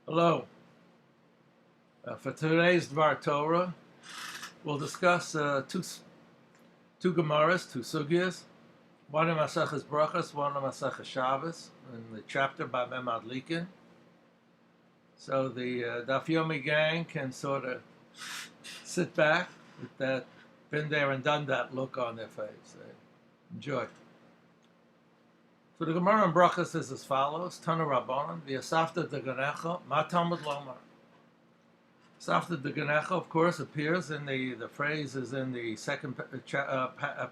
Hello. For today's Dvar Torah, we'll discuss two Gemaras, two Sugyas. One in Maseches Brachos, one in Maseches Shabbos, in the chapter by Mem Adlikin. So the Daf Yomi gang can sort of sit back with that been there and done that look on their face. Enjoy. So the Gemara in Brachos is as follows: Tana Rabbanan, V'yasafta deganecha, ma Talmud lomar. Safta deganecha, of course, appears in the phrase is in the second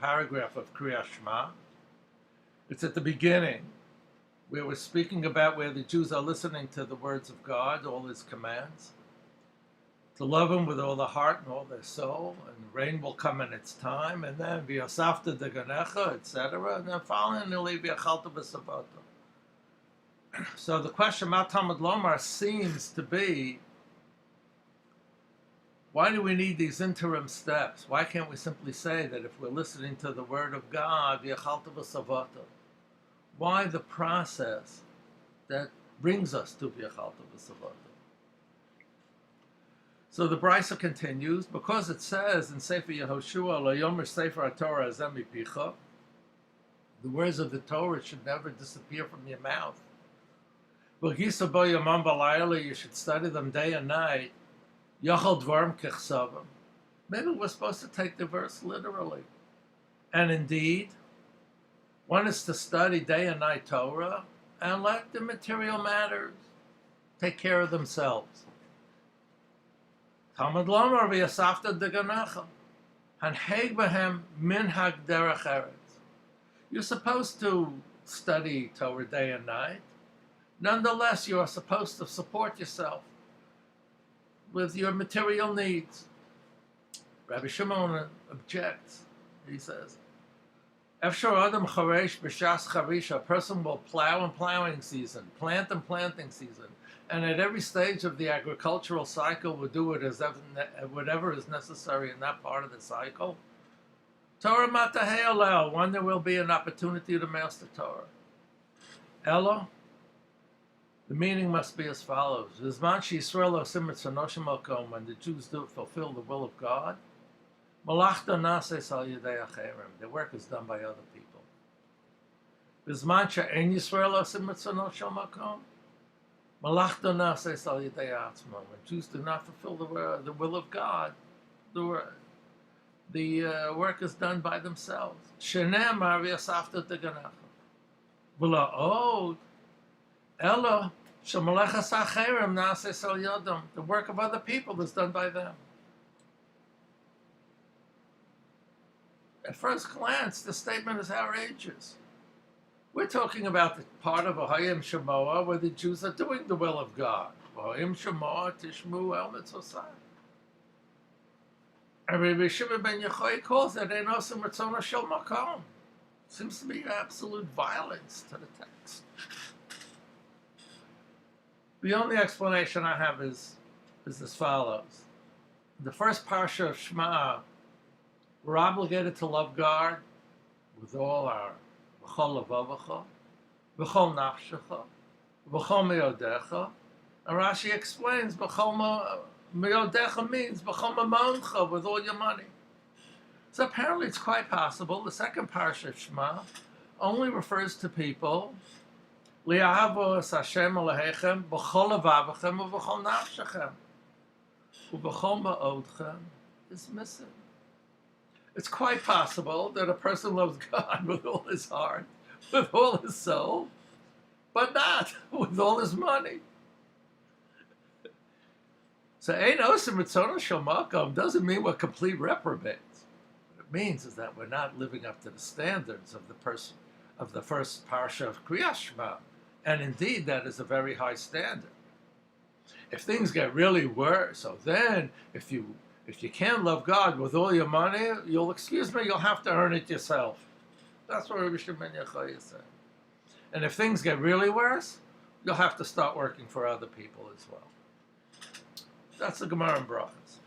paragraph of Kriyas Shema. It's at the beginning, where we're speaking about where the Jews are listening to the words of God, all His commands, to love Him with all their heart and all their soul, and rain will come in its time, and then v'yasafta deganecha, etc., and then finally v'yachalta b'savata. So the question, Ma Talmud lomar, seems to be, why do we need these interim steps? Why can't we simply say that if we're listening to the word of God, v'yachalta b'savata? Why the process that brings us to v'yachalta b'savata? So the Brisa continues, because it says in Sefer Yehoshua, Lo yomer Sefer HaTorah hazeh mipicha, the words of the Torah should never disappear from your mouth. V'gisa bo yomam v'layla, you should study them day and night. Yachal dvarim kechsavim. Maybe we're supposed to take the verse literally. And indeed, one is to study day and night Torah and let the material matters take care of themselves. Talmud lomar v'yasafta deganecha, hanheg b'hem minhag derech eretz. You're supposed to study Torah day and night. Nonetheless, you are supposed to support yourself with your material needs. Rabbi Shimon objects. He says, Efshar adam charesh b'shas charish, a person will plow in plowing season, plant in planting season, and at every stage of the agricultural cycle will do it as whatever is necessary in that part of the cycle. Torah matahei alel, when there will be an opportunity to master Torah. Elo, the meaning must be as follows: V'zman sheYisrael osim et tzanoshim makom, when the Jews do fulfill the will of God, malachta nases al yedei acherim, their work is done by other people. V'zman she'en Yisrael osim et tzanoshim makom, malachta nases al yedei atzmon, when Jews do not fulfill the will of God, the work is done by themselves. Shenemar v'yasafta deganecha, v'la'od elo shemalechas acherim nases al yodam, the work of other people is done by them. At first glance, the statement is outrageous. We're talking about the part of Ohayim Shemoah where the Jews are doing the will of God. Ohayim Shemoah tishmu el mitzvosai. And Rabbi Shimon ben Yochai calls it ein osim ratzona shel makom. Seems to be absolute violence to the text. The only explanation I have is as follows. The first parsha of Shema, we're obligated to love God with all our v'chol levavecha, v'chol nafshecha, v'chol meyodecha. And Rashi explains v'chol meyodecha means v'chol mamoncha, with all your money. So apparently it's quite possible the second parsha of Shema only refers to people li'ahavu es Hashem Elohechem b'chol levavechem u'v'chol nafshechem u'v'chol me'odchem is missing. It's quite possible that a person loves God with all his heart, with all his soul, but not with all his money. So, ein osim ratzona shel makom doesn't mean we're complete reprobates. What it means is that we're not living up to the standards of the first parsha of Kriyas Shema, and indeed that is a very high standard. If things get really worse, so then if you can't love God with all your money, you'll have to earn it yourself. That's what Rabbi Shimon ben Yochai is saying. And if things get really worse, you'll have to start working for other people as well. That's the Gemara in Brachos.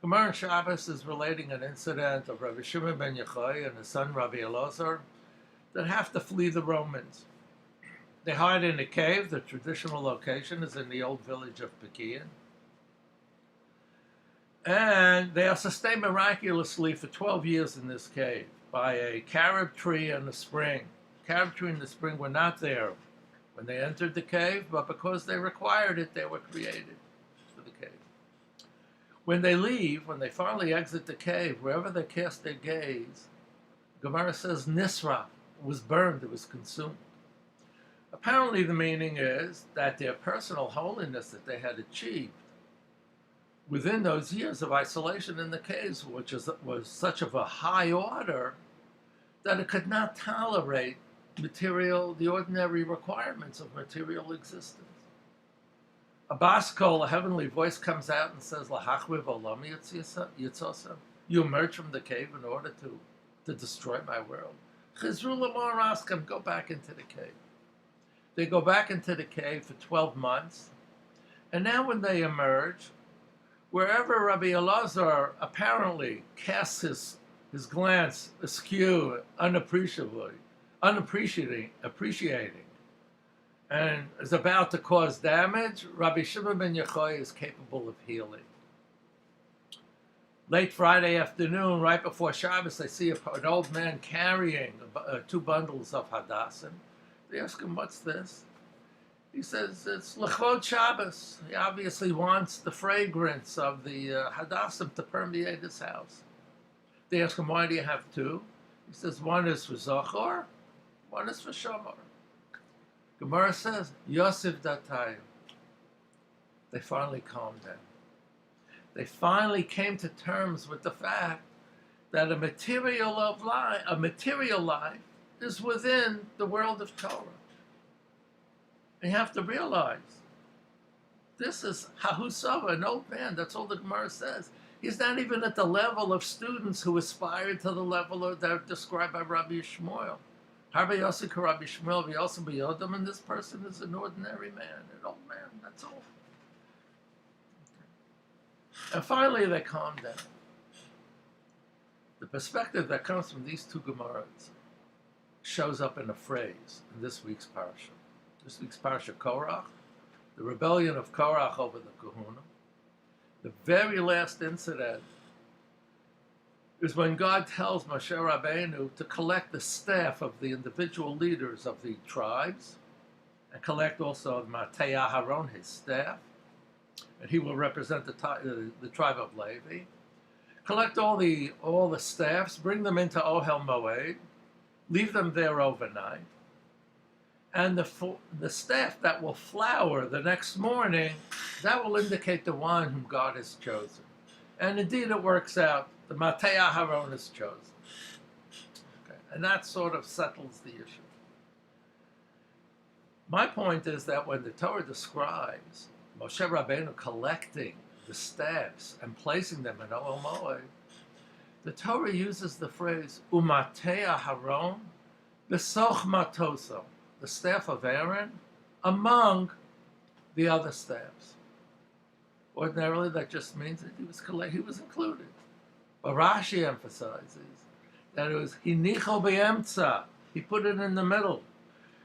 Gemara in Shabbos is relating an incident of Rabbi Shimon ben Yochai and his son Rabbi Elazar that have to flee the Romans. They hide in a cave. The traditional location is in the old village of Pekian. And they are sustained miraculously for 12 years in this cave by a carob tree and a spring. Carob tree and the spring were not there when they entered the cave, but because they required it, they were created for the cave. When they leave, when they finally exit the cave, wherever they cast their gaze, Gemara says Nisra, was burned, it was consumed. Apparently the meaning is that their personal holiness that they had achieved within those years of isolation in the caves, which was such of a high order that it could not tolerate the ordinary requirements of material existence. A baskol, a heavenly voice, comes out and says, "Lahachviv olam yitzosam." You emerge from the cave in order to destroy my world. Chizru l'mor askem, go back into the cave. They go back into the cave for 12 months, and now when they emerge, wherever Rabbi Elazar apparently casts his glance askew, appreciating, and is about to cause damage, Rabbi Shimon ben Yochai is capable of healing. Late Friday afternoon, right before Shabbos, they see an old man carrying 2 bundles of hadassim. They ask him, "What's this?" He says, "It's L'chod Shabbos." He obviously wants the fragrance of the hadassim to permeate his house. They ask him, "Why do you have 2?" He says, "One is for Zohar, one is for Shamar." Gemara says, Yosef Datayu. They finally calmed down. They finally came to terms with the fact that a material life is within the world of Torah. And you have to realize, this is Hahusava, an old man, that's all the Gemara says. He's not even at the level of students who aspire to the level that are described by Rabbi Shmuel. Harbe Yossi Rabbi Shmuel v'Yosem b'Yodam, and this person is an ordinary man, an old man, that's all. And finally they calm down. The perspective that comes from these 2 Gemaras shows up in a phrase in this week's Parasha. This week's Parashat Korach, the rebellion of Korach over the Kahuna. The very last incident is when God tells Moshe Rabbeinu to collect the staff of the individual leaders of the tribes and collect also Matei Aharon, his staff, and he will represent the tribe of Levi. Collect all the staffs, bring them into Ohel Moed, leave them there overnight, and the staff that will flower the next morning, that will indicate the one whom God has chosen. And indeed it works out. The Matei Aharon is chosen. Okay. And that sort of settles the issue. My point is that when the Torah describes Moshe Rabbeinu collecting the staffs and placing them in Ohel Moed, the Torah uses the phrase Umatei Aharon b'soch matoso, the staff of Aaron, among the other staffs. Ordinarily, that just means that he was included. But Rashi emphasizes that it was hinicho be'emtza. He put it in the middle.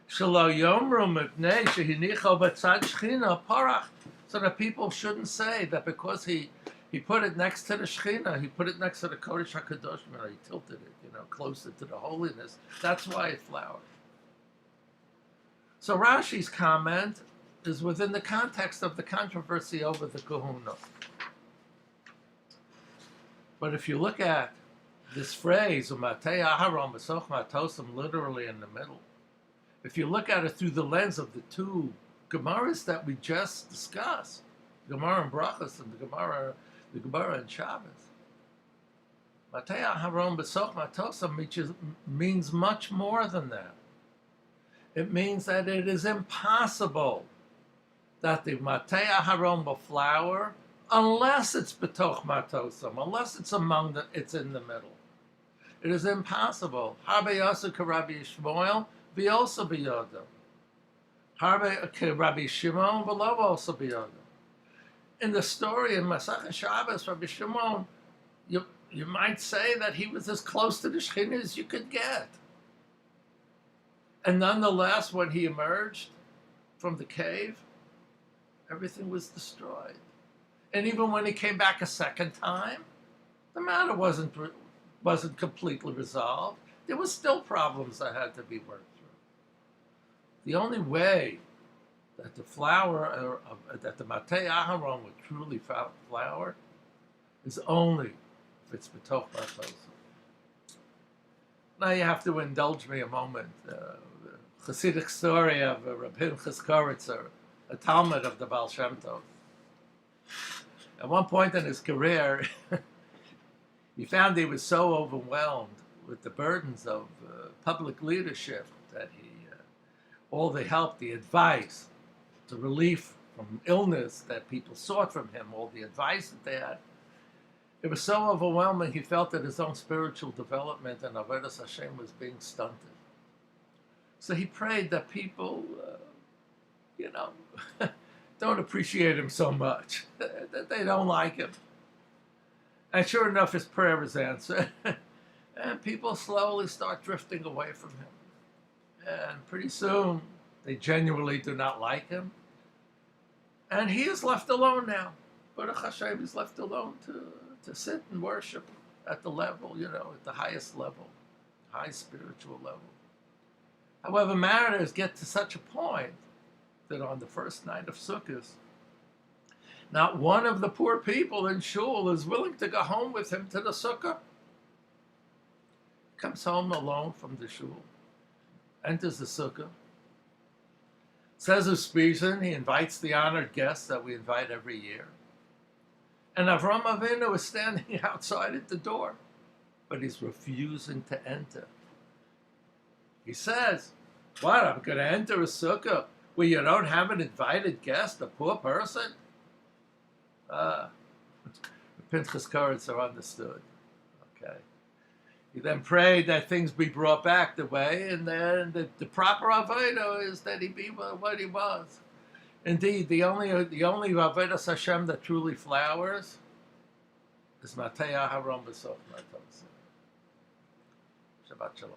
Shelo yomru mipnei shehinicho b'tzad shchina parach. So that people shouldn't say that because he put it next to the Shechina, he put it next to the Kodesh HaKadoshim, or he tilted it, closer to the holiness. That's why it flowered. So Rashi's comment is within the context of the controversy over the Kahuna. But if you look at this phrase, Umatei Aharon b'soch matosim, literally in the middle, if you look at it through the lens of the 2 Gemaras that we just discussed, Gemara and Brachos and the Gemara and Shabbos, Matei Aharon b'soch matosim means much more than that. It means that it is impossible that the Matei Aharon will flower unless it's betoch matosam, unless it's it's in the middle. It is impossible. Harbe Yosef Rabbi Shmuel v'yosa b'yodam. Harbe Rabbi Shimon v'lo also b'yodam. In the story in Masachet Shabbos, Rabbi Shimon, you might say that he was as close to the Shechina as you could get. And nonetheless, when he emerged, from the cave, everything was destroyed. And even when he came back a second time, the matter wasn't completely resolved. There were still problems that had to be worked through. The only way that the flower, that the Matei Aharon would truly flower, is only if it's betoch b'atosa. Now you have to indulge me a moment. Hasidic story of Reb Pinchas Koritzer, a Talmud of the Baal Shem Tov. At one point in his career, he found he was so overwhelmed with the burdens of public leadership that all the help, the advice, the relief from illness that people sought from him, all the advice that they had, it was so overwhelming he felt that his own spiritual development and Avodas Hashem was being stunted. So he prayed that people, don't appreciate him so much, that they don't like him. And sure enough, his prayer was answered. And people slowly start drifting away from him. And pretty soon, they genuinely do not like him. And he is left alone now. Baruch Hashem is left alone to sit and worship at the level, at the highest level, high spiritual level. However, matters get to such a point that on the first night of Sukkot, not one of the poor people in shul is willing to go home with him to the sukkah. Comes home alone from the shul, enters the sukkah, says his speech, he invites the honored guests that we invite every year. And Avram Avinu is standing outside at the door, but he's refusing to enter. He says, "What, I'm going to enter a sukkah where you don't have an invited guest, a poor person?" Pinchas Koritzer understood. Okay. He then prayed that things be brought back the way, and then the proper avodah is that he be what he was. Indeed, the only avodas Hashem that truly flowers is Matei Aharon b'sof Shabbat Shalom.